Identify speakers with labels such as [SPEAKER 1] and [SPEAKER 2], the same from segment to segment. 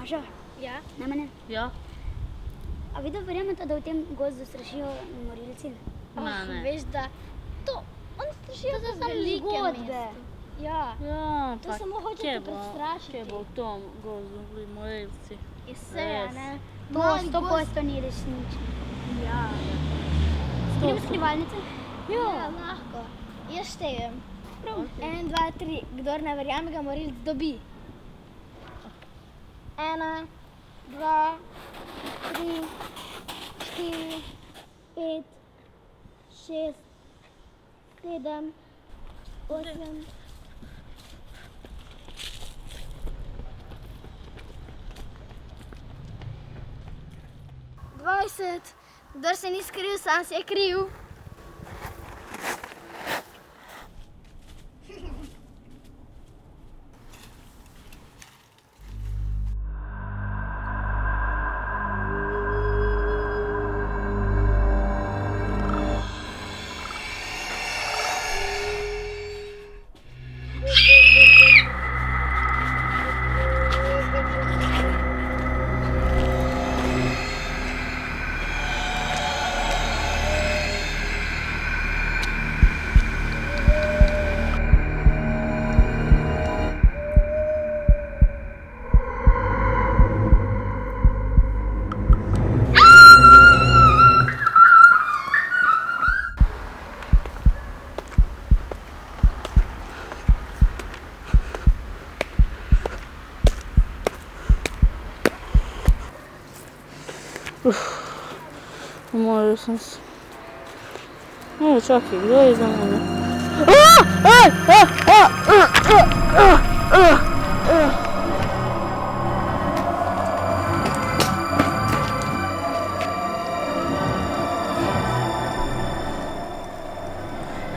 [SPEAKER 1] Maša,
[SPEAKER 2] Ja?
[SPEAKER 1] na mene.
[SPEAKER 3] Ja?
[SPEAKER 1] A vi da verjamete, da v tem gozdu strašijo morilci?
[SPEAKER 3] Ne.
[SPEAKER 2] Veš, da to, oni strašijo
[SPEAKER 1] To so
[SPEAKER 2] v
[SPEAKER 1] samo
[SPEAKER 2] velikem
[SPEAKER 1] zgodbe.
[SPEAKER 2] mestu. Ja,
[SPEAKER 3] Ja,
[SPEAKER 2] To
[SPEAKER 3] pa
[SPEAKER 2] samo hočete
[SPEAKER 3] kje bo-
[SPEAKER 2] prestrašiti.
[SPEAKER 3] Kje bo v tom gozdu bili morilci?
[SPEAKER 2] iz seja, ne?
[SPEAKER 1] To
[SPEAKER 2] Mali
[SPEAKER 1] 100% ni resnično.
[SPEAKER 2] Ja.
[SPEAKER 1] Gremo skrivalnice?
[SPEAKER 2] Ja, lahko. Jaz štejem. 1, 2, 3. Kdor ne verjame, ga morilc dobi. 1, 2, 3, 4, 5, 6, 7, 8. Kdor se ni skril, sam se je kriv.
[SPEAKER 3] Umoril sam se. Čakaj, kdo je za mene?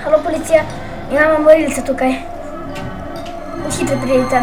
[SPEAKER 2] Halo, policija, imamo morilce tukaj. Hitro pridite.